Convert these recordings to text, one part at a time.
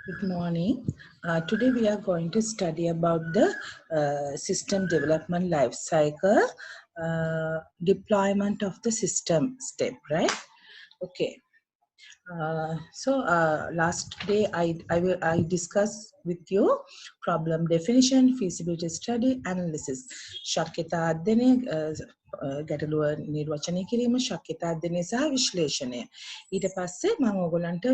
Good morning. Today we are going to study about the system development life cycle, deployment of the system step, right? Okay. Last day I discussed with you problem definition, feasibility study, analysis. ශක්්‍යතා අධ්‍යයනය ගැටලුව නිර්වචනය කිරීම, ශක්්‍යතා අධ්‍යයනය සහ විශ්ලේෂණය. ඊට පස්සේ මම ඕගොල්ලන්ට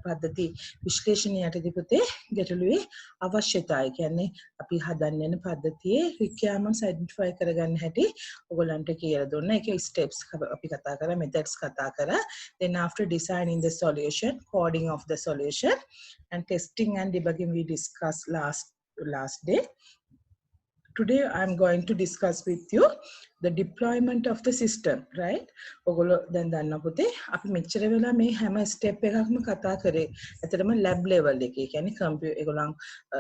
පද්ධති විශ්ලේෂණය යටදී පුතේ ගැටලුවේ අවශ්‍යතාවය කියන්නේ අපි හදන්න යන පද්ධතියේ requirements identify කරගන්න හැටි ඕගොල්ලන්ට කියලා දුන්නා. ඒකේ steps අපි කතා කරා, methods කතා කරා. Then after designing the solution, coding of the solution, and testing and debugging we discussed last day. Today I'm going to discuss with you the deployment of the system, right? ඔගොල්ලෝ දැන් දන්නා පුතේ අපි මෙච්චර වෙලා මේ හැම ස්ටෙප් එකක්ම කතා කරේ. ඇත්තටම lab level එකේ. කියන්නේ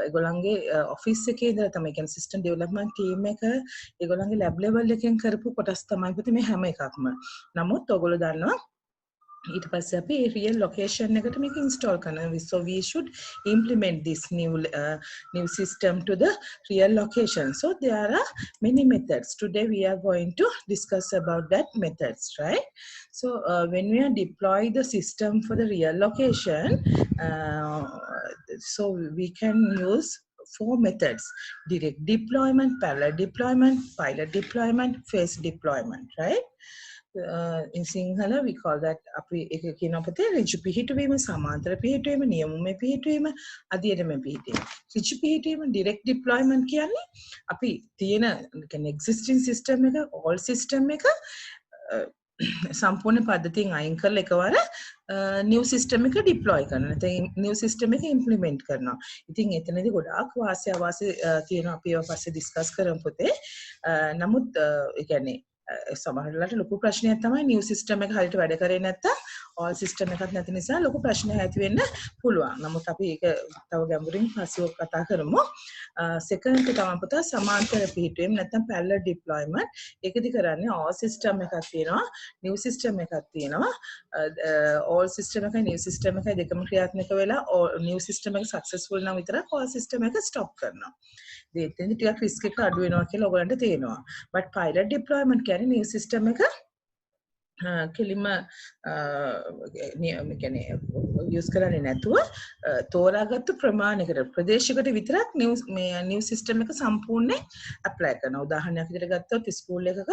ඒගොල්ලන්ගේ office එකේ ඉඳලා තමයි කියන්නේ system development team එක ඒගොල්ලන්ගේ lab level එකෙන් කරපු කොටස් තමයි පුතේ මේ හැම එකක්ම. නමුත් ඔගොල්ලෝ දන්නවා ඊට පස්සේ අපි real location එකට මේක install කරනවා. So we should implement this new system to the real location. So there are many methods. Today we are going to discuss about that methods, right? So when we are deploy the system for the real location, so we can use 4 methods: direct deployment, parallel deployment, pilot deployment, phase deployment, right? In Sinhala we call that අපි එක කියනවා පුතේ ඍජු පිහිටුවීම, සමාන්තර පිහිටුවීම, නියමුමය පිහිටුවීම, අධියරමය පිහිටුවීම. ඍජු පිහිටුවීම direct deployment කියන්නේ අපි තියෙන කියන්නේ existing system එක, all system එක සම්පූර්ණ පද්ධතියෙන් අයින් කරලා එකවර new system එක deploy කරනවා. නැත්නම් new system එක implement කරනවා. ඉතින් එතනදී ගොඩාක් වාසිය තියෙනවා අපි ඒවා පස්සේ discuss කරමු පුතේ. නමුත් ඒ කියන්නේ සමහරවිට ලොකු ප්‍රශ්නයක් තමයි new system එක හරියට වැඩ කරේ නැත්තම් all system එකක් නැති නිසා ලොකු ප්‍රශ්නයක් ඇති වෙන්න පුළුවන්. නමුත් අපි ඒක තව ගැඹුරින් පස්සේ කතා කරමු. second එක තමයි පුතා සමාන්තර පිහිටුවීම නැත්තම් parallel deployment. ඒකෙදි කරන්නේ all system එකක් තියෙනවා, new system එකක් තියෙනවා. all system එකයි new system එකයි දෙකම ක්‍රියාත්මක වෙලා new system එක successful නම් විතරක් all system එක stop කරනවා. එතෙන්දි ටිකක් risk එක අඩු වෙනවා කියලා ඔයගලන්ට තේරෙනවා. but pilot deployment කියන්නේ new system එක කෙලිම කියන්නේ use කරන්නේ නැතුව තෝරාගත්තු ප්‍රමාණයකට ප්‍රදේශයකට විතරක් new system එක සම්පූර්ණයෙන් apply කරනවා. උදාහරණයක් විදිහට ගත්තොත් ස්කූල් එකක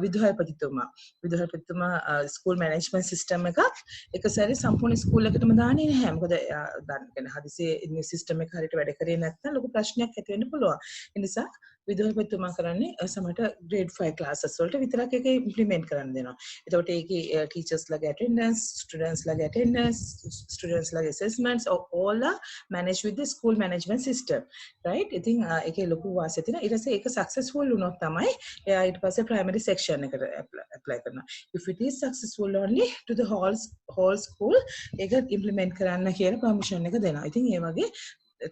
විදුහල්පතිතුමා ස්කූල් මැනේජ්මන්ට් සිස්ටම් එකක් එක සැරේ සම්පූර්ණ ස්කූල් එකටම දාන්නේ නැහැ. මොකද දැන් හදිසියේ new system එක හරියට වැඩ කරේ නැත්නම් ලොකු ප්‍රශ්නයක් ඇති වෙන්න පුළුවන්. ඒ නිසා විදුහල්පතිතුමා කරන්නේ සමහරට grade 5 classes වලට විතරක් ඒක implement කරන්න දෙනවා. එතකොට ඒකේ teachers ලගේ attendance, students ලගේ attendance, students ලගේ assessments all are managed with the school management system, right? ඉතින් ඒකේ ලොකු වාසිය තියෙනවා. ඊට පස්සේ ඒක successful වුණොත් තමයි එයා ඊට පස්සේ primary section එකට apply කරනවා. If it is successful only to the whole school ඒක implement කරන්න කියන permission එක දෙනවා. ඉතින් ඒ වගේ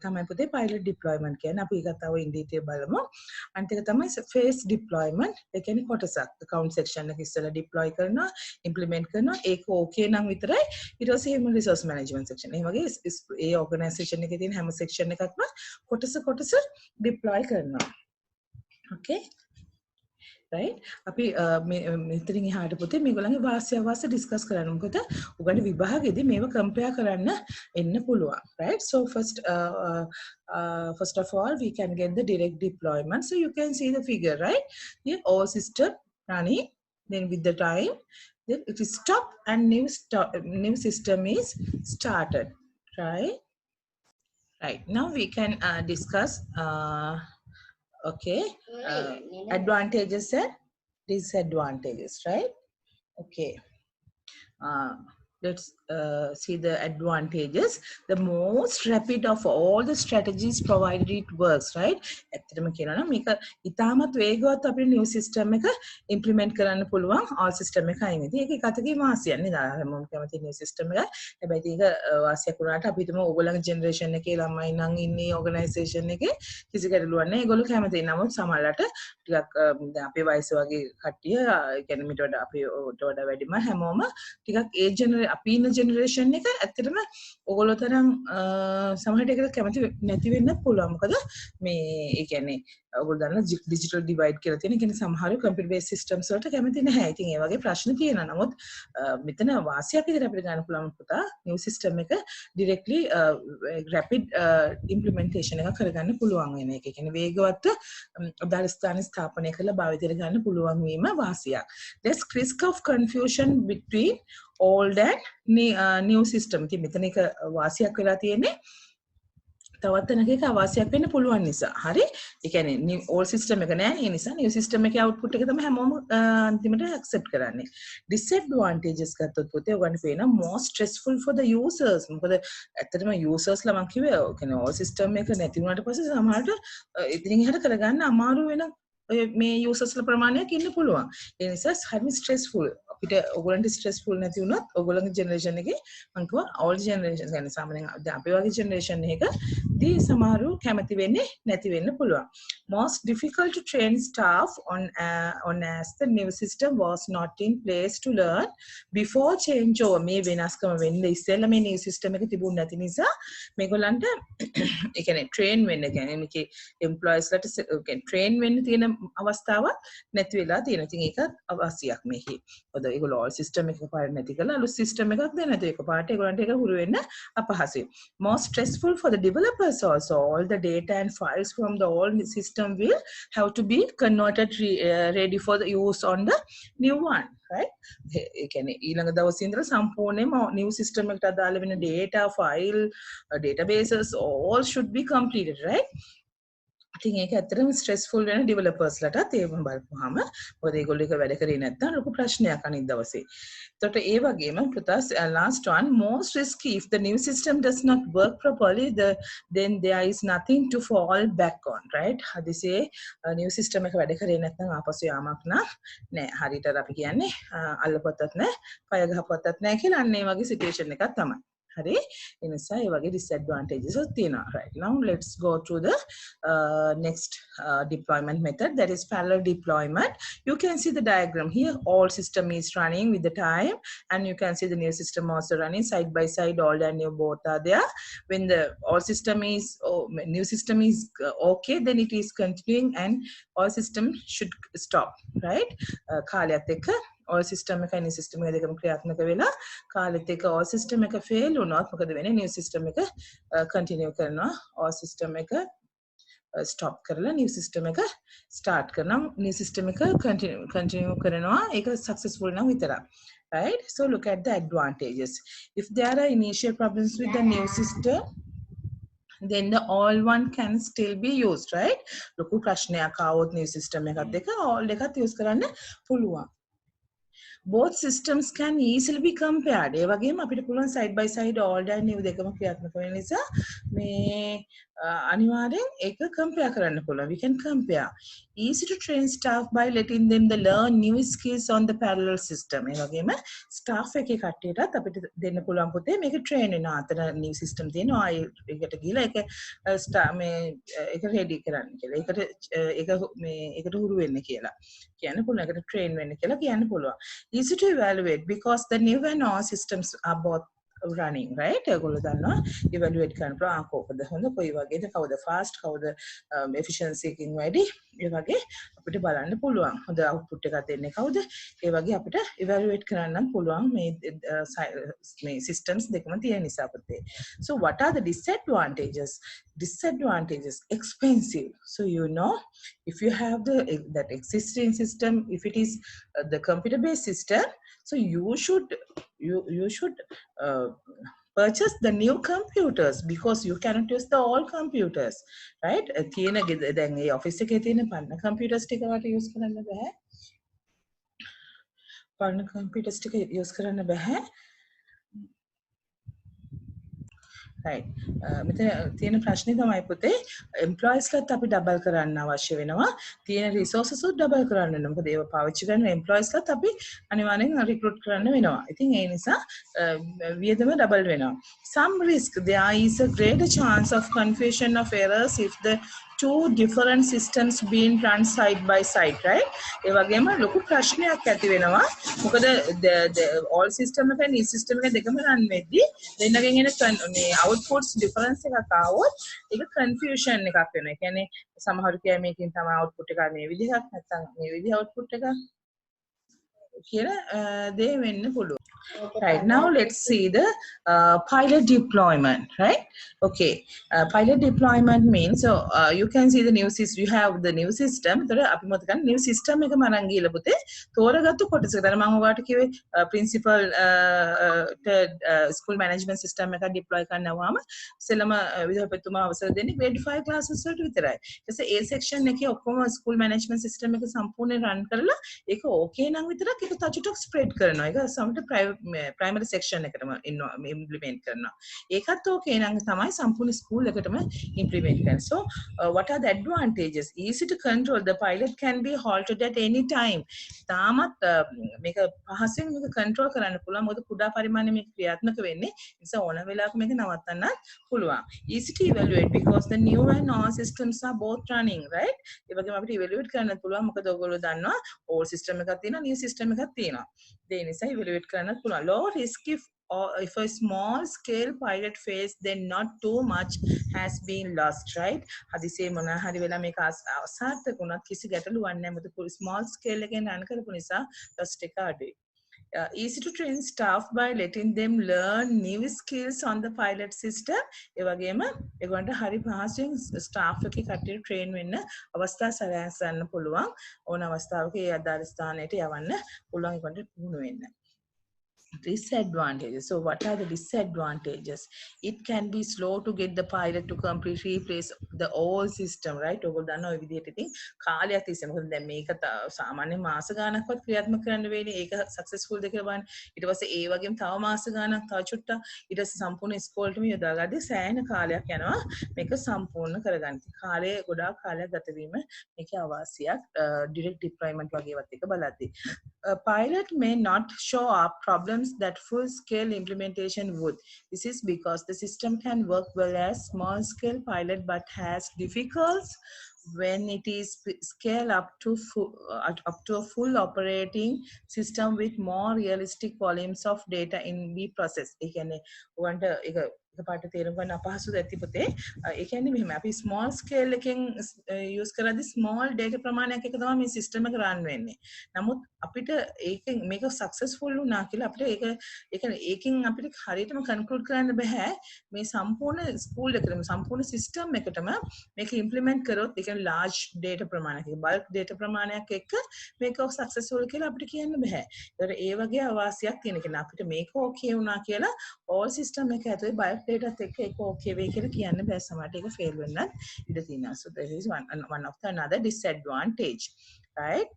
තමයි පුතේ pilot deployment කියන්නේ. අපි ඒක තව in detail බලමු. අනිත් එක තමයි phase deployment. ඒ කියන්නේ කොටසක් account section එක ඉස්සෙල්ලා deploy කරනවා, implement කරනවා. ඒක okay නම් විතරයි ඊට පස්සේ human resource management section. ඒ වගේ ඒ organization එකේ තියෙන හැම section එකක්ම කොටස deploy කරනවා. Okay? right? අපි මෙතනින් එහාට පුතේ මේගොල්ලන්ගේ වාසිය අවාසිය ඩිස්කස් කරන්න. මොකද උගන්න විභාගෙදී මේව කම්පෙයාර් කරන්න එන්න පුළුවන්, right? So first of all we can get the direct deployment. So you can see the figure, right? Here all system running, then with the time then it is stop and new system is started, right? Now we can discuss okay, advantages and disadvantages, right? Okay, let's see the advantages. The most rapid of all the strategies provided it works, right? ඇත්තටම කියනවා නම් මේක ඉතාමත් වේගවත් අපේ new system එක implement කරන්න පුළුවන් all system එක අයින්. ඉතින් ඒක එකතකින් වාසියක් නේද? හැමෝම කැමති new system එක. හැබැයි ඒක වාසියක් වුණාට අපි හිතමු ඕගොල්ලන්ගේ generation එකේ ළමයි නම් ඉන්නේ organization එකේ කිසි ගැටලුවක් නැහැ. ඒගොල්ලෝ කැමති. නමුත් සමහරවිට ටිකක් දැන් අපේ වයස වගේ කට්ටිය කියන්නේ මිට වඩා අපේ වඩා වැඩිම හැමෝම ටිකක් ඒ අපි ඉන්න ජෙනරේෂන් එක ඇත්තටම ඔයගොල්ලෝ තරම් සමහරට ඒකට කැමති නැති වෙන්නත් පුළුවන්. මොකද මේ ඒ කියන්නේ ඔයගොල්ලෝ දන්නා ඩිජිටල් ඩිවයිඩ් කියලා තියෙන. ඒ කියන්නේ සමහර කම්පියුටර් බේස් සිස්ටම්ස් වලට කැමති නැහැ. ඉතින් ඒ වගේ ප්‍රශ්න තියෙනවා. නමුත් මෙතන වාසියක් විදිහට අපිට ගන්න පුළුවන් පුතා නිව් සිස්ටම් එක ඩිරෙක්ට්ලි රැපිඩ් ඉම්ප්ලිමන්ටේෂන් එකක් කරගන්න පුළුවන් වෙන එක. ඒ කියන්නේ වේගවත් අදාළ ස්ථාන ස්ථාපනය කරලා භාවිතයට ගන්න පුළුවන් වීම වාසියක්. There's risk of confusion between old and new system. ඉතින් මෙතන එක වාසියක් වෙලා තියෙන්නේ තවත් තැනක අවාසියක් වෙන්න පුළුවන් නිසා. හරි? ඒ කියන්නේ old system එක නෑ ඒ නිසා new system එකේ output එක තමයි හැමෝම අන්තිමට accept කරන්නේ. Disadvantages ගත්තොත් පුතේ ඔයගොල්ලන්ට පේන more stressful for the users. මොකද ඇත්තටම users ලා මම කිව්වේ කියන්නේ old system එක නැති වුණාට පස්සේ සමහරට ඉතින් එහාට කරගන්න අමාරු වෙන මේ users ලා ප්‍රමාණයක් ඉන්න පුළුවන්. ඒ නිසා හරිම stressful. අපිට ඔයගොල්ලන්ට stressful නැති වුණත් ඔයගොල්ලන්ගේ generation එකේ මම කිව්වා old generation කියන්නේ සාමාන්‍යයෙන් දැන් අපේ වගේ generation එක දී සමහරු කැමති වෙන්නේ නැති වෙන්න පුළුවන්. Most difficult to train staff on as the new system was not in place to learn before change over. මේ වෙනස්කම වෙන්නේ ඉස්සෙල්ලා මේ new system එක තිබුණ නැති නිසා මේගොල්ලන්ට ඒ කියන්නේ train වෙන්න කියන්නේ මේකේ employees ලට train වෙන්න තියෙන අවස්ථාවක් නැති වෙලා තියෙනවා. ඉතින් ඒක අවශ්‍යයක් මේකේ. මොකද ඒගොල්ලෝ all system එක පාර නැති කරලා අලුත් system එකක් දෙන්න නැති ඒක පාට ඒගොල්ලන්ට ඒක හුරු වෙන්න අපහසුයි. More stressful for the developers also. All the data and files from the old system will have to be converted ready for the use on the new one. Right? ඒ කියන්නේ ඊළඟ දවසේ ඉඳලා සම්පූර්ණයෙන්ම new system එකට අදාළ වෙන data file databases all should be completed, right? ඉතින් ඒක ඇත්තටම ස්ට්‍රෙස්ෆුල් වෙන ඩෙවලොපර්ස්ලටත් ඒවම බලපුවාම මොකද ඒගොල්ලෝ ඒක වැඩ කරේ නැත්නම් ලොකු ප්‍රශ්නයක් අනිත් දවසේ. එතකොට ඒ වගේම පුතාස් last one most risky if the new system does not work properly then there is nothing to fall back on, right? හදිසියේ new system එක වැඩ කරේ නැත්නම් ආපසු යාමක් නෑ. හරියට අපි කියන්නේ අල්ලපොත්තත් නෑ, පය ගහපොත්තත් නෑ කියලා අන්න ඒ වගේ සිටුේෂන් එකක් තමයි. හරි ඒ නිසා ඒ වගේ disadvantages තියෙනවා. Right, now let's go to the next deployment method, that is parallel deployment. You can see the diagram here. All system is running with the time and you can see the new system also running side by side. Old and new both are there. When the old system is new system is okay, then it is continuing and all system should stop, right? කාලයත් එක්ක all system එක new system එක දෙකම ක්‍රියාත්මක වෙලා කාලෙත් එක්ක all system එක fail වුණොත් මොකද වෙන්නේ? new system එක continue කරනවා, all system එක stop කරලා new system එක start කරනවා, new system එක continue කරනවා. ඒක successful නම් විතරයි. Right? So look at the advantages. If there are initial problems with the new system, then the all one can still be used, right? ලොකු ප්‍රශ්නයක් ආවොත් new system එකත් එක්ක all එකත් use කරන්න පුළුවන්. Both systems can easily be compared. ඒ වගේම අපිට පුළුවන් side by side old and new දෙකම ක්‍රියාත්මක වෙන නිසා මේ අනිවාර්යෙන් ඒක compare කරන්න පුළුවන්. We can compare. Easy to train staff by letting them learn new skills on the parallel system. ඒ වගේම staff එකේ කට්ටියටත් අපිට දෙන්න පුළුවන් පුතේ මේක train වෙනවා. අතන new system තියෙනවා. ඒකට ගිහලා ඒක මේ ඒක ready කරන්න කියලා. ඒක මේ ඒකට හුරු වෙන්න කියලා. කියන්න පුළුවන්. ඒකට train වෙන්න කියලා කියන්න පුළුවන්. Easy to evaluate because the new and old systems are both running, right? ඒගොල්ලෝ දන්නවා evaluate කරන්න පුළුවන් කොහොමද හොඳ කොයි වගේද කවුද fast කවුද efficiency එකකින් වැඩි ඒ වගේ අපිට බලන්න පුළුවන් හොඳ output එකක් දෙන්නේ කවුද ඒ වගේ අපිට evaluate කරන්න පුළුවන් මේ systems දෙකම තියෙන නිසා පුතේ. So what are the disadvantages? Expensive. So you know if you have that existing system, if it is the computer based system, so you should purchase the new computers because you cannot use the old computers, right? තියෙන දැන් මේ office එකේ තියෙන පරණ computers ටික වට use කරන්න බෑ. පරණ computers ටික use කරන්න බෑ. right. මෙතන තියෙන ප්‍රශ්නේ තමයි පුතේ employees ලත් අපි double කරන්න අවශ්‍ය වෙනවා. තියෙන resources උත් double කරන්න වෙනවා. මොකද ඒව පාවිච්චි කරන employees ලත් අපි අනිවාර්යෙන් recruit කරන්න වෙනවා. ඉතින් ඒ නිසා වියදම double වෙනවා. Some risk, there is a greater chance of confusion of errors if the two different systems being run side by side, right? ඒ වගේම ලොකු ප්‍රශ්නයක් ඇති වෙනවා. මොකද the all system එක new system එක දෙකම run වෙද්දී දෙන්නගෙන් එන මේ outputs difference එකක් ආවොත් ඒක confusion එකක් වෙනවා. ඒ කියන්නේ සමහරු කියයි මේකෙන් තමයි output එක මේ විදිහක් නැත්නම් මේ විදිහ output එක කියලා දේ වෙන්න පුළුවන්. Right, now let's see the pilot deployment, right? Okay, pilot deployment means, so you can see the new system, you have the new system. So අපි මොකද කරන්නේ new system එක මරන් ගිහලා පුතේ තෝරගත්තු කොටසකට මම ඔයාලට කිව්වේ principal school management system එක deploy කරනවාම ඉස්සෙල්ලම විදුහල්පතිතුමා අවසර දෙන්නේ grade 5 classes වලට විතරයි. ඊට පස්සේ A section එකේ ඔක්කොම school management system එක සම්පූර්ණයෙන් run කරලා ඒක okay නම් විතරක් ඒක තචුටක් spread කරනවා. ඒක සමහරට primary section එකටම implement කරනවා. ඒකත් okay නම් තමයි සම්පූර්ණ school එකටම implement කරන්නේ. So what are the advantages? Easy to control. The pilot can be halted at any time. තාමත් මේක පහසෙන් මේක control කරන්න පුළුවන්. මොකද කුඩා පරිමාණය මේක ක්‍රියාත්මක වෙන්නේ. ඒ නිසා ඕන වෙලාවක මේක නවත්තන්නත් පුළුවන්. Easy to evaluate because the new and old systems are both running, right? ඒ වගේම අපිට evaluate කරන්න පුළුවන්. මොකද ඔයගොල්ලෝ දන්නවා old system එකක් තියෙනවා, new system එකක් තියෙනවා. ඒ නිසා evaluate කරන්නත් පුළුවන්. Low risk if a small scale pilot phase, then not too much has been lost, right? හදිසියේ මොන හරි වෙලා මේක අසාර්ථක වුණත් කිසි ගැටලුවක් නැහැ. මොකද small scale එකෙන් run කරපු නිසා cost එක අඩුයි. Easy to train staff by letting them learn new skills on the pilot system. ඒ වගේම ඒගොල්ලන්ට හරි පහසුවෙන් staff එකේ කට්ටියට train වෙන්න අවස්ථා සලසන්න පුළුවන්. ඕන අවස්ථාවක ඒ අදාළ ස්ථානයට යවන්න පුළුවන් ඒගොල්ලන්ට පුහුණු වෙන්න. Disadvantages. So what are the disadvantages? It can be slow to get the pilot to completely replace the old system, right? ඔයගොල්ලෝ දන්නවා ඔය විදිහට ඉතින් කාලයක් තිස්සේ මොකද දැන් මේක සාමාන්‍ය මාස ගානක්වත් ක්‍රියාත්මක කරන්න වෙන්නේ ඒක සක්සස්ෆුල් ද කියලා බලන්න. ඊට පස්සේ ඒ වගේම තව මාස ගානක් තව චුට්ටක් ඊට පස්සේ සම්පූර්ණ ඉස්කෝලේටම යොදාගද්දී සෑහෙන කාලයක් යනවා මේක සම්පූර්ණ කරගන්න. කාලය ගොඩාක් කාලයක් ගත වීම මේකේ අවාසියක් direct deployment වගේවත් එක බලද්දී. A pilot may not show up problems that full-scale implementation would. This is because the system can work well as small-scale pilot but has difficulties when it is scaled up to a full operating system with more realistic volumes of data in be processed. ඒ කියන්නේ උගන්ට ඒක එකපාරට තේරුම් ගන්න අපහසුද ඇති පුතේ. ඒ කියන්නේ මෙහෙම අපි small scale එකෙන් use කරද්දී small data ප්‍රමාණයක් එක තමයි මේ system එක run වෙන්නේ. නමුත් අපිට ඒකෙන් මේක successful වුණා කියලා අපිට ඒකෙන් අපිට හරියටම conclude කරන්න බෑ මේ සම්පූර්ණ school එකටම සම්පූර්ණ system එකටම මේක implement කරොත් ඒ කියන්නේ large data ප්‍රමාණයක් bulk data ප්‍රමාණයක් එක්ක මේක successful කියලා අපිට කියන්න බෑ. ඒතර ඒ වගේ අවාසියක් තියෙන කෙනා අපිට මේක okay වුණා කියලා all system එක ඇතුලේ bulk data එක්ක ඒක okay වෙයි කියලා කියන්න බෑ. සමහරට ඒක fail වෙන්නත් ඉඩ තියෙනවා. So there is one of the another disadvantage, right?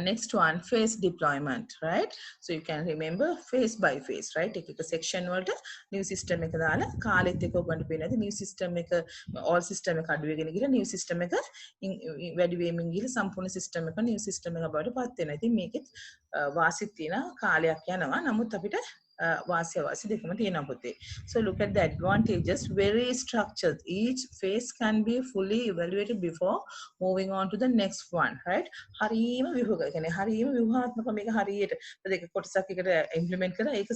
Next one, phase deployment, right? So you can remember phase by phase, right? එක section වලට new system එක දාලා කාලෙත් එක්ක ඔයගොල්ලන්ට පේනද new system එක all system එක අඩු වෙගෙන ගිහලා new system එක වැඩි වෙමින් ගිහලා සම්පූර්ණ system එක new system එක බවට පත් වෙනවා. ඉතින් මේකෙත් වාසිත් තියෙන කාලයක් යනවා. නමුත් අපිට වාසි දෙකම තියෙනවා පුතේ. So look at the advantages. Very structured. Each phase can be fully evaluated before moving on to the next one, right? හරීම විහුග කියන්නේ හරීම ව්‍යුහාත්මක මේක හරියට දෙක කොටසක් එකට ඉම්ප්ලිමන්ට් කරලා ඒක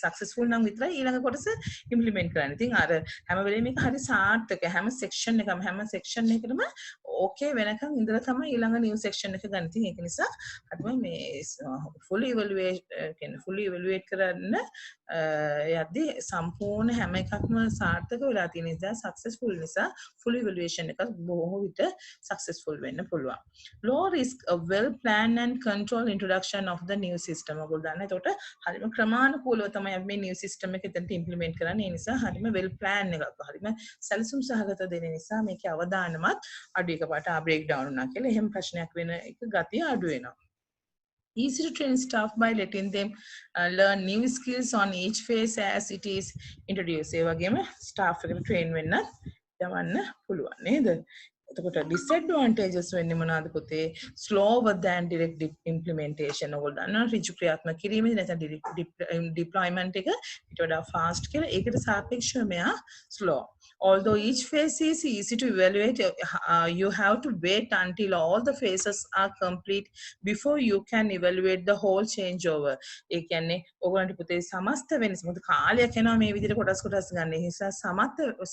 සක්සස්ෆුල් නම් විතරයි ඊළඟ කොටස ඉම්ප්ලිමන්ට් කරන්නේ. ඉතින් අර හැම වෙලේම මේක හරි සාර්ථක හැම section එකටම okay වෙනකන් ඉඳලා තමයි ඊළඟ new section එක ගන්න. ඉතින් ඒක නිසා අදම මේ fully evaluate කරන්න යද්දී සම්පූර්ණ හැම එකක්ම සාර්ථක වෙලා තියෙන නිසා successful නිසා full evaluation එකක් බොහෝ විට successful වෙන්න පුළුවන්. Low risk, a well planned and controlled introduction of the new system. ඔයගොල්ලෝ දන්න. එතකොට හරිම ක්‍රමානුකූලව තමයි අපි මේ new system එක එතනට implement කරන්නේ. ඒ නිසා හරිම well plan එකක් හරිම සැලසුම් සහගත දෙන නිසා මේකේ අවදානමත් අඩු එකපාරට break down වුණා කියලා එහෙම ප්‍රශ්නයක් වෙන එක ගතිය අඩු වෙනවා. Easy to train staff by letting them learn new skills on each phase as it is introduced. ඒ වගේම staff එකට train වෙන්න යවන්න පුළුවන් නේද? එතකොට disadvantages වෙන්නේ මොනවාද පුතේ? slower than direct implementation. ඔයගොල්ලෝ දන්නවා ඍජු ක්‍රියාත්මක කිරීමේදී නැත්නම් deployment එක ඊට වඩා fast කියලා. ඒකට සාපේක්ෂව මෙයා slow. Although each phase is easy to evaluate, you have to wait until all the phases are complete before you can evaluate the whole changeover. ඒ කියන්නේ ඔයගොල්ලන්ට පුතේ සමස්ත වෙනස මොකද කාලයක් යනවා මේ විදිහට කොටස් ගන්න. ඒ නිසා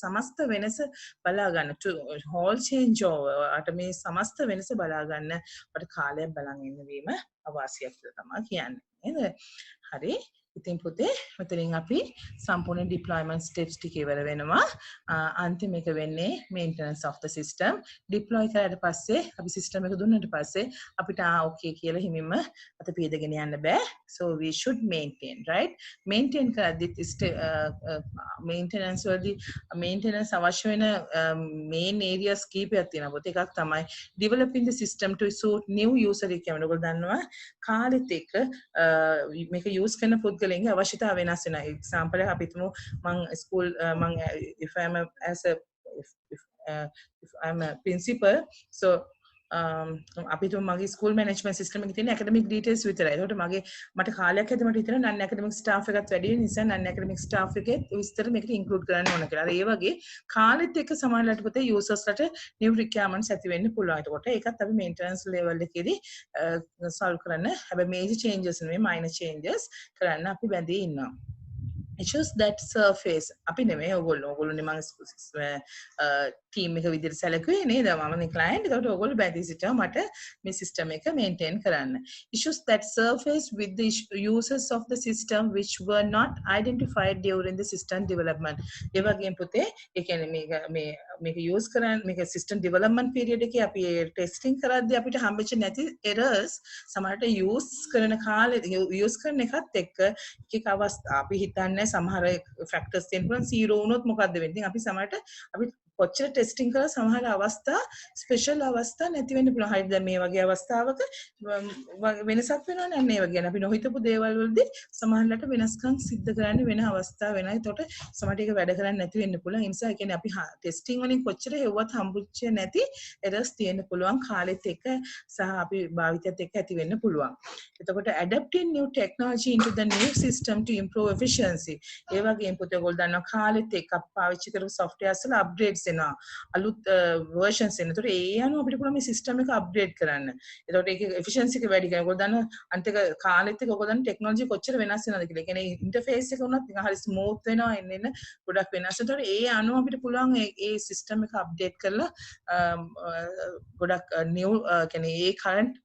සමස්ත වෙනස බලා ගන්න. whole changeover අට මේ සමස්ත වෙනස බලා ගන්න අපට කාලයක් බලන් ඉන්න වීම අවශ්‍යයි කියලා තමයි කියන්නේ. නේද? හරි. ඉතින් පුතේ මෙතනින් අපි සම්පූර්ණ deployment steps ටික ඉවර වෙනවා. අන්තිම එක වෙන්නේ maintenance of the system. deploy කරලා පස්සේ අපි system එක දුන්නාට පස්සේ අපිට okay කියලා හිමින්ම අත පියදගෙන යන්න බෑ. So we should maintain, right? maintain කරද්දි maintenance වලදී maintenance අවශ්‍ය වෙන main areas කීපයක් තියෙනවා. පොත එකක් තමයි developing the system to suit new user requirement. ඔයගොල්ලෝ දන්නවා කාලෙත් එක්ක මේක use කරන පුද්ගලයන්ගේ අවශ්‍යතාව වෙනස් වෙනවා. example එක අපි හිතමු මම school මම if I'm a principal, so අපි හිතමු මගේ ස්කූල් මැනේජ්මන්ට් සිස්ටම් එකේ තියෙන ඇකඩමික් ඩීටේල්ස් විතරයි. ඒකට මට කාලයක් හැදී මට හිතෙනවා නන් ඇකඩමික් ස්ටාෆ් එකත් වැඩි වෙන නිසා නන් ඇකඩමික් ස්ටාෆ් එකේ විස්තර මේකට ඉන්ක්ලූඩ් කරන්න ඕන කියලා. ඒ වගේ කාලෙත් එක්ක සමානලට පුතේ යූසර්ස්ලට new requirements ඇති වෙන්න පුළුවන්. ඒකට ඒකත් අපි මේන්ටනන්ස් ලෙවල් එකේදී solve කරන්න. හැබැයි major changes නෙවෙයි minor changes කරන්න අපි බැඳී ඉන්නවා. issues that surface අපි නෙමෙයි ඔයගොල්ලෝනේ මම ටීම් එක විදිහට සැලකුවේ නේද මමනේ client ඒකට ඔයගොල්ලෝ බැඳී සිටිනවා මට මේ system එක maintain කරන්න issues that surface with the users of the system which were not identified during the system development ඒ වගේම පුතේ ඒ කියන්නේ මේක use කරන්න මේක system development period එකේ අපි testing කරද්දී අපිට හම්බෙච්ච නැති errors සමහරට use කරන කාලේ use කරන එකත් එක්ක එක අවස්ථා අපි හිතන්නේ සමහර ෆැක්ටර්ස් තියෙන පුළුවන් 0 වුණොත් මොකද්ද වෙන්නේ? ඉතින් අපි සමහරට අපි කොච්චර ටෙස්ටිං කරලා සමහර අවස්ථා ස්පෙෂල් අවස්ථා නැති වෙන්න පුළුවන්. හරිද? දැන් මේ වගේ අවස්ථාවක වෙනසක් වෙනවනේ අන්න ඒ වගේ. අපි නොහිතපු දේවල් වලදී සමහරකට වෙනස්කම් සිද්ධ කරන්න වෙන අවස්ථා වෙනවා. ඒතකොට සමහරට ඒක වැඩ කරන්නේ නැති වෙන්න පුළුවන්. ඒ නිසා ඒ කියන්නේ අපි ටෙස්ටිං වලින් කොච්චර හෙව්වත් හම්බුච්ච නැති එරර්ස් තියෙන්න පුළුවන් කාලෙත් එක්ක සහ අපි භාවිතයත් එක්ක ඇති වෙන්න පුළුවන්. එතකොට adapting new technology into the new system to improve efficiency. ඒ වගේම පුතේ ඔයගොල්ලෝ දන්නවා කාලෙත් එක්ක අපි පාවිච්චි කරපු softwares වල upgrades එනවා. අලුත් versions එනවා. ඒතකොට ඒ අනුව අපිට පුළුවන් මේ system එක upgrade කරන්න. ඒතකොට ඒකේ efficiency එක වැඩි කරනවා. ඔයගොල්ලෝ දන්නවා අන්තික කාලෙත් එක්ක ඔයගොල්ලෝ දන්නවා technology කොච්චර වෙනස් වෙනවද කියලා. ඒ කියන්නේ interface එක උනත් නිකන් හරි smooth වෙනවා එන්න ගොඩක් වෙනස්. ඒතකොට ඒ අනුව අපිට පුළුවන් ඒ system එක update කරලා ගොඩක් new කියන්නේ ඒ current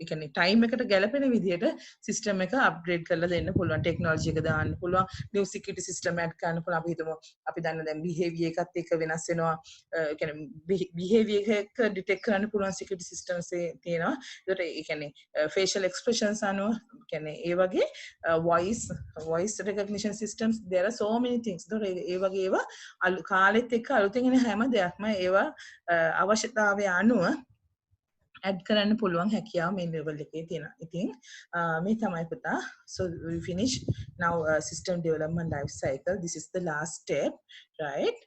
ඒ කියන්නේ ටයිම් එකට ගැලපෙන විදිහට සිස්ටම් එක අප්ග්‍රේඩ් කරලා දෙන්න පුළුවන් ටෙක්නොලොජි එක දාන්න පුළුවන් නිව් සිකියුරිටි සිස්ටම් ඇඩ් කරන්න පුළුවන් අපි හිතමු අපි දන්න දැන් බිහේවියර් එකත් එක්ක වෙනස් වෙනවා ඒ කියන්නේ බිහේවියර් එක ඩිටෙක්ට් කරන්න පුළුවන් සිකියුරිටි සිස්ටම්ස් තියෙනවා ඒකට ඒ කියන්නේ ෆේෂල් එක්ස්ප්‍රෙෂන්ස් අනුව කියන්නේ ඒ වගේ voice recognition systems there are so many things ඒකට ඒ වගේ ඒවා කාලෙත් එක්ක අලුතෙන් එන හැම දෙයක්ම ඒවා අවශ්‍යතාවය අනුව add කරන්න පුළුවන් හැකියාව මේ level එකේ තියෙනවා. ඉතින් මේ තමයි පුතා. So we finish now system development life cycle. This is the last step, right?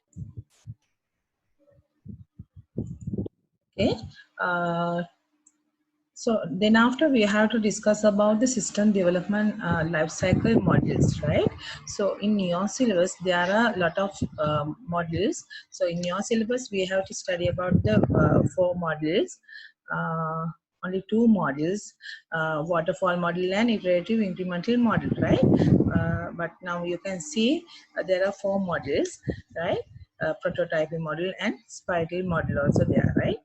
Okay. So then after we have to discuss about the system development life cycle modules, right? So in your syllabus there are a lot of modules. So in your syllabus we have to study about the 4 modules. Only 2 modules, waterfall model and iterative incremental model, right? But now you can see there are 4 modules, right? Prototyping model and spiral model also there, right?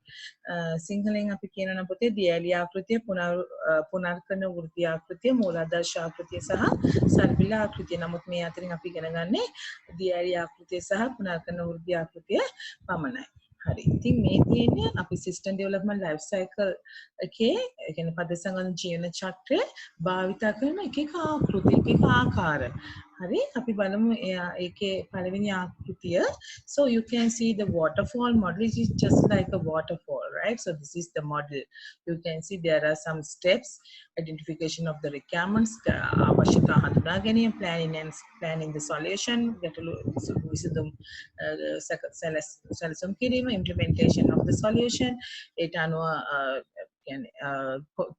සිංහලෙන් අපි කියනවා පොතේ දියැලි ආකෘතිය පුනර්කරන වෘත්ති ආකෘතිය මූලාදර්ශ ආකෘතිය සහ සර්පිල ආකෘතිය. නමුත් මේ අතරින් අපි ඉගෙන ගන්නේ දියැලි ආකෘතිය සහ පුනර්කරන වෘත්ති ආකෘතිය පමණයි. හරි. ඉතින් මේ තියෙන්නේ අපි සිස්ටම් ඩෙවලොප්මන්ට් ලයිෆ් සයිකල් එකේ ඒ කියන්නේ පදසංගන ජීවන චක්‍රය භාවිත කරන එක එක ආකෘති එක එක ආකාර. hari api balamu eke palawani akrutiya. So you can see the waterfall model is just like a waterfall, right? So this is the model. You can see there are some steps: identification of the requirements, avashyata handuna ganiyam, planning the solution, ගැටලු විසඳුම් සැලසුම් කිරීම, implementation of the solution, ඒට අනුව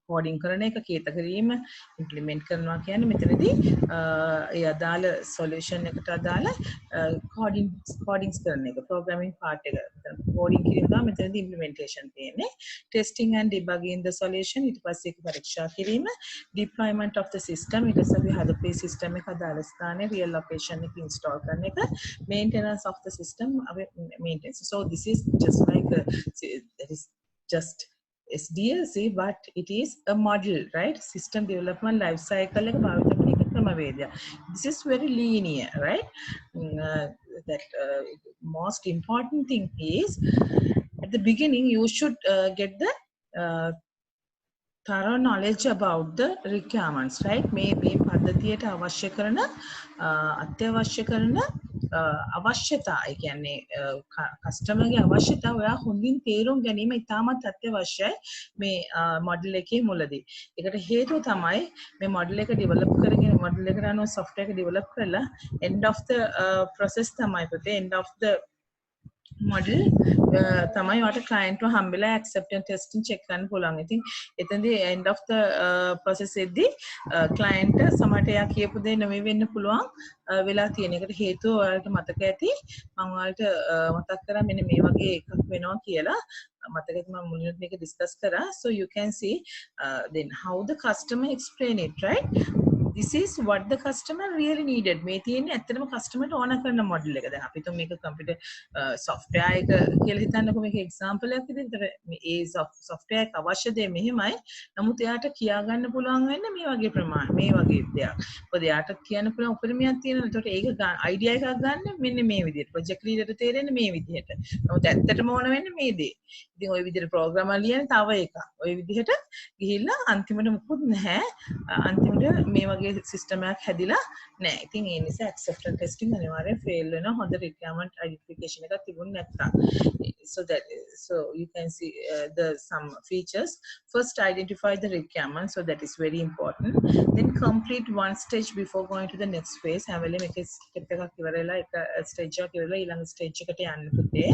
coding කරන එක, කේත කිරීම, implement කරනවා කියන්නේ මෙතනදී ඒ අදාළ සොලියුෂන් එකට අදාළ කෝඩින්ස් කරන එක, ප්‍රෝග්‍රෑමින් පාර්ට් එක කෝඩින් කිරීම තමයි මෙතනදී ඉම්ප්ලිමන්ටේෂන් තියෙන්නේ. ටෙස්ටිං ඇන්ඩ් ඩිබගින් ද සොලියුෂන්, ඊට පස්සේ ඒක පරීක්ෂා කිරීම, deployment of the system, ඊට පස්සේ අපි හදපු සිස්ටම් එක අදාළ ස්ථානයේ රියල් ලොකේෂන් එක ඉන්ස්ටෝල් කරන එක, maintenance of the system maintenance. So this is just like that is just SDLC, but it is a model, right? System development life cycle එක භාවිත කරන එක ක්‍රමවේදය. This is very linear, right? That most important thing is at the beginning you should get the thorough knowledge about the requirements, right? මේ පද්ධතියට අවශ්‍ය කරන අත්‍යවශ්‍ය කරන අවශ්‍යතා, ඒ කියන්නේ කස්ටමර්ගේ අවශ්‍යතා ඔයා හොඳින් තේරුම් ගැනීම ඉතාමත් අත්‍යවශ්‍යයි මේ මොඩල් එකේ මුලදී. ඒකට හේතුව තමයි මේ මොඩල් එක ඩෙවලොප් කරගෙන මොඩල් එකට අනුව software එක ඩෙවලොප් කරලා end of the process තමයි පුතේ, end of the model තමයි වට client හම්බෙලා acceptance testing check කරන්න පුළුවන්. ඉතින් එතනදී end of the process එද්දී client සමහරට එයා කියපු දේ නෙමෙයි වෙන්න පුළුවන් වෙලා තියෙන. එකට හේතුව ඔයාලට මතක ඇති, මම ඔයාලට මතක් කරා මෙන්න මේ වගේ එකක් වෙනවා කියලා. මතකද මම මුලින්ම මේක discuss කරා. So you can see then how the customer explain it, right? This is what the customer really needed. මේ තියෙන්නේ ඇත්තටම කස්ටමර්ට ඕන කරන මොඩල් එක. දැන් අපි හිතමු මේක කම්පියුටර් software එක කියලා හිතන්නකෝ, මේක example එකක් විදිහට. මේ software එක අවශ්‍ය දේ මෙහෙමයි. නමුත් එයාට කියා ගන්න පුළුවන් වෙන්නේ මේ වගේ ප්‍රමාණ, මේ වගේ දෙයක්. මොකද එයාට කියන්න පුළුවන් උපරිමයක් තියෙනවා. ඒකට ඒක idea එකක් ගන්න මෙන්න මේ විදිහට. project leader ට තේරෙන්නේ මේ විදිහට. නමුත් ඇත්තටම ඕන වෙන්නේ මේ දේ. ඉතින් ওই විදිහට ප්‍රෝග්‍රෑමර් ලියන තව එකක්. ওই විදිහට ගිහිල්ලා අන්තිමට මුකුත් නැහැ. අන්තිමට මේ වගේ සිස්ටම් එකක් හැදිලා නැහැ. ඉතින් ඒ නිසා acceptance testing අනිවාර්යෙන් fail වෙනවා හොඳ requirement identification එකක් තිබුණ නැත්නම්. So you can see the some features. First, identify the requirement, so that is very important. Then complete one stage before going to the next phase. හැමලෙම එක step එකක් ඉවරලා එක stage එකක් ඉවරලා ඊළඟ stage එකට යන්න පුතේ.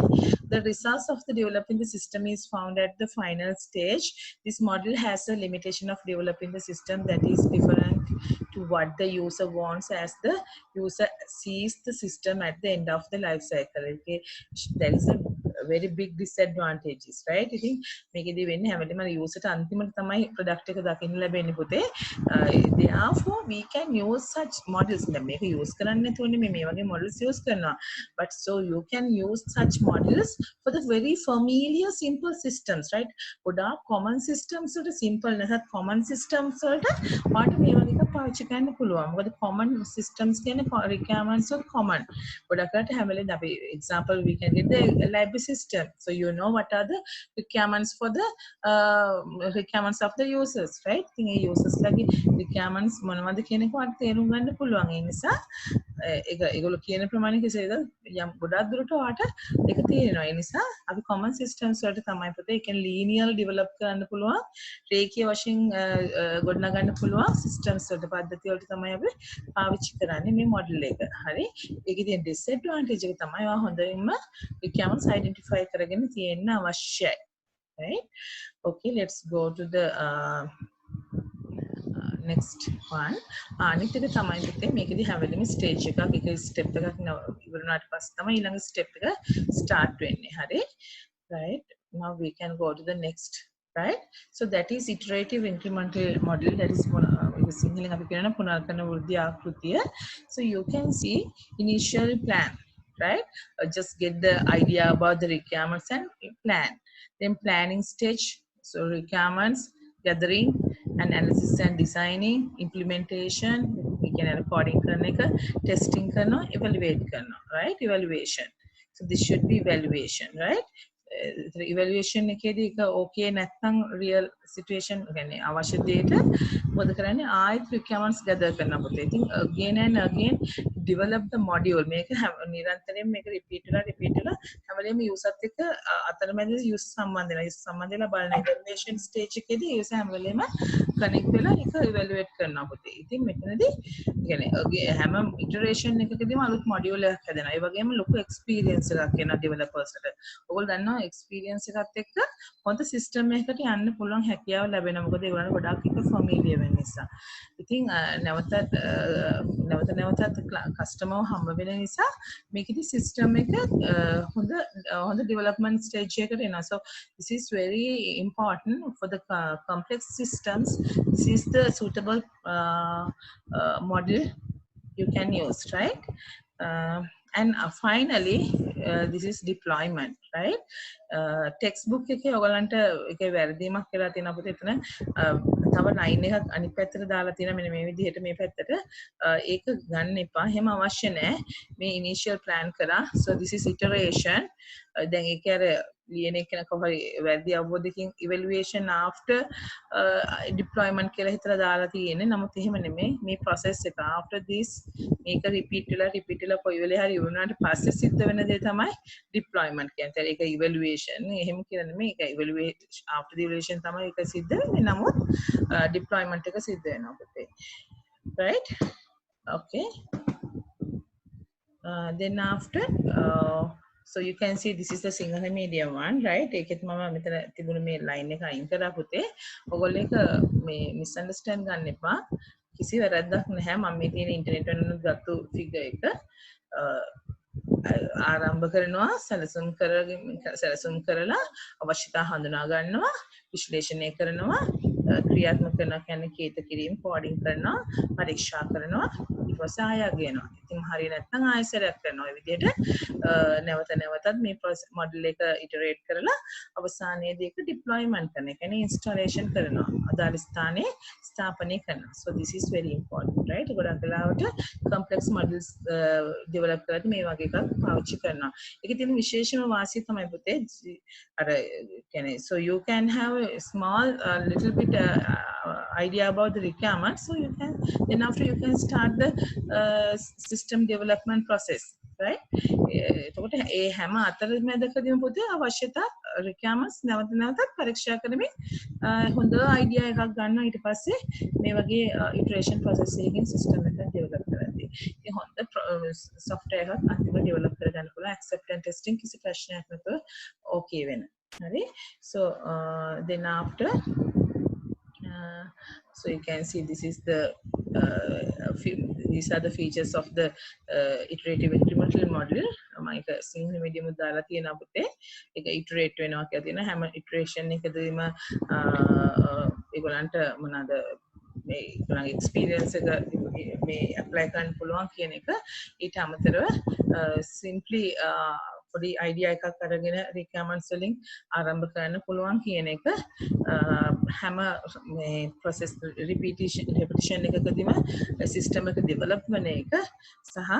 The results of the developing the system is found at the final stage. This model has a limitation of developing the system that is different to what the user wants as the user sees the system at the end of the life cycle. Okay, there is a very big disadvantages, right? ඉතින් මේකෙදී වෙන්නේ හැමදේම user ට අන්තිමට තමයි product එක දකින්න ලැබෙන්නේ පුතේ. Therefore we can use such models. දැන් මේක use කරන්න නැතුවනේ මේ වගේ models use කරනවා. But so you can use such models for the very familiar simple systems, right? ගොඩාක් common systems වලට simple නැත්නම් common systems වලට පාට මේ වගේ එකක් පාවිච්චි කරන්න පුළුවන්. මොකද common systems කියන්නේ requirements of common. ගොඩකට හැමලෙන් අපි example we can get the library system. So you know what are the requirements for the requirements of the users, right? ඉතින් ඒ users ලගේ requirements මොනවද කියන එක වට තේරුම් ගන්න පුළුවන්. ඒ නිසා ඒගොල්ලෝ කියන ප්‍රමාණය කෙසේද යම් ගොඩක් දුරට වාට ඒක තේරෙනවා. ඒ නිසා අපි common systems වලට තමයි පුතේ ඒක linear develop කරන්න පුළුවන්, රේඛීය වශයෙන් ගොඩනගන්න පුළුවන් systems වලට පද්ධති වලට තමයි අපි පාවිච්චි කරන්නේ මේ model එක. හරි. ඒකේ තියෙන disadvantage එක තමයි ඔයා හොඳින්ම requirements identify කරගෙන තියෙන්න අවශ්‍යයි. Right? Okay, let's go to the next one. අනිත් එක තමයි පුතේ මේකෙදි හැමදේම stage එකක්, එක step එකක් ඉවරනාට පස්සේ තමයි ඊළඟ step එක start වෙන්නේ. හරි. Right? Now we can go to the next. Right? So that is iterative incremental model. That is සිංහලෙන් අපි කියනවා පුනර්කරන වෘද්ධි ආකෘතිය. So you can see initial plan, right? Just get the idea about the requirements and plan. Then planning stage, so requirements gathering, analysis and designing, implementation, we can recording karne ka, testing karna, evaluate karna, right? Evaluation. So this should be evaluation, right? Evaluation එකේදී ඒක ඕකේ නැත්නම් real situation කියන්නේ අවශ්‍ය දෙයට මොකද කරන්නේ ආයෙත් requirements gather කරනවා පුතේ. ඉතින් again and again develop the module මේක නිරන්තරයෙන් මේක repeat වෙලා හැම වෙලේම users එක්ක අතරමැද user සම්බන්ධ වෙනවා. user සම්බන්ධ වෙලා බලන evaluation stage එකේදී user හැම වෙලේම connect වෙලා ඒක evaluate කරනවා පුතේ. ඉතින් මෙතනදී කියන්නේ හැම iteration එකකදීම අලුත් module එකක් හැදෙනවා. ඒ වගේම ලොකු experience එකක් එනවා developersට. ඔයගොල්ලෝ දන්නවා experience එකත් එක්ක හොඳ system එකකට යන්න පුළුවන් හැකියාව ලැබෙනවා. මොකද ඒගොල්ලන්ට ගොඩාක් එක familiar වෙන නිසා. ඉතින් නැවතත් customer හම්බ වෙන නිසා මේකෙදි system එක හොඳ development stage එකකට එනවා. So this is very important for the complex systems. This is the suitable model you can use, right? And finally this is deployment, right? Textbook එකේ ඔයගලන්ට ඒකේ වැරදීමක් වෙලා තියෙනවා පුතේ. එතන තව line එකක් අනිත් පැත්තට දාලා තියෙනවා මෙන්න මේ විදිහට මේ පැත්තට. ඒක ගන්න එපා. එහෙම අවශ්‍ය නැහැ. මේ initial plan කරා. So this is iteration. දැන් ඒකේ අර ලියන එක කොහොමද වැරදි අවබෝධයකින් evaluation after deployment කියලා හිතලා දාලා තියෙන්නේ. නමුත් එහෙම නෙමෙයි. මේ process එක after this මේක repeat වෙලා කොයි වෙලේ හරි වුණාට පස්සේ සිද්ධ වෙන දේ තමයි deployment කියන්නේ. ඒක evaluation. එහෙම කියලා නෙමෙයි. ඒක evaluate after the evaluation තමයි ඒක සිද්ධ වෙන්නේ. නමුත් deployment එක සිද්ධ වෙනවා පුතේ. Right? Okay. Then after so you can see this is the Sinhala medium one, right? ඒකෙත් මම මෙතන තිබුණ මේ line එක අයින් කරා පුතේ. ඔයගොල්ලෝ ඒක මේ misunderstand ගන්න එපා. කිසි වැරද්දක් නැහැ. මම මේ තියෙන ඉන්ටර්නෙට් වලින් ගත්තු figure එක ආරම්භ කරනවා සැලසුම් කරලා අවශ්‍යතා හඳුනා ගන්නවා විශ්ලේෂණය කරනවා ක්‍රියාත්මක කරනවා කියන්නේ කේත කිරීම කෝඩින් කරනවා පරීක්ෂා කරනවා ඊට පස්සේ ආයෙ ගේනවා. ඉතින් හරිය නැත්නම් ආයෙසරයක් කරනවා. මේ විදිහට නැවතත් මේ මොඩල් එක ඉටරේට් කරලා අවසානයේදී ඒක ඩිප්ලොයිමන්ට් කරන එක කියන්නේ ඉන්ස්ටාලේෂන් කරනවා. අදාළ ස්ථානයේ ස්ථාපනය කරනවා. So this is very important, right? ගොඩක් වෙලාවට complex models develop කරද්දී මේ වගේ එකක් පාවිච්චි කරනවා. ඒකේ තියෙන විශේෂම වාසිය තමයි පුතේ අර කියන්නේ so you can have a small little bit idea about the requirements, so you can then after you can start the system development process, right? එතකොට ඒ හැම අතරමැදකදීම පුතේ අවශ්‍යතා requirements නැවතත් පරීක්ෂා කරමින් හොඳ idea එකක් ගන්නවා. ඊට පස්සේ මේ වගේ iteration process එකකින් system එක develop කරද්දී ඒ හොඳ software එකක් අන්තිමට develop කරගන්න පුළුවන්. acceptance testing කිසි ප්‍රශ්නයක් නැතුව okay වෙන. හරි? So then after so you can see this is the these are the features of the iterative incremental model. මම ඒක සිංහල මීඩියම් උත් දාලා තියෙනවා පුතේ. ඒක iterate වෙනවා කියලා තියෙනවා. හැම iteration එකදීම ඒගොල්ලන්ට මොනවාද මේ ඒගොල්ලන්ගේ experience එක මේ apply කරන්න පුළුවන් කියන එක ඊට අමතරව simply පොඩි idea එකක් අරගෙන requirements වලින් ආරම්භ කරන්න පුළුවන් කියන එක හැම මේ process repetition එකකදීම system එක develop වෙන එක සහ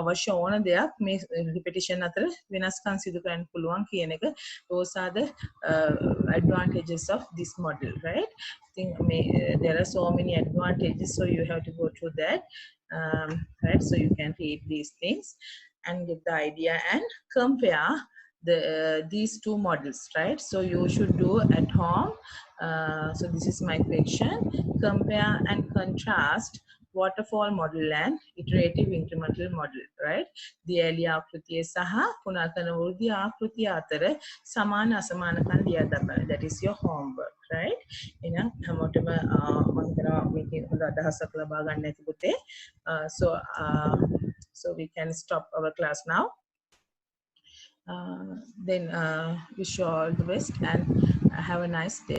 අවශ්‍ය ඕන දෙයක් මේ repetition අතර වෙනස්කම් සිදු කරන්න පුළුවන් කියන එක those are the advantages of this model, right? I think there are so many advantages, so you have to go through that, right? So you can read these things and get the idea and compare these two models, right? So you should do at home. So this is my question. Compare and contrast waterfall model and iterative incremental model, right? දියැලි ආකෘතිය සහ පුනර්කන වෘද්ධි ආකෘතිය අතර සමාන අසමානකම් ලියා තබන්න. That is your homework, right? එහෙනම් හැමෝටම මම හිතනවා මේකේ හොඳ අදහසක් ලබා ගන්න ඇති පුතේ. So we can stop our class now. Then wish you all the best and have a nice day.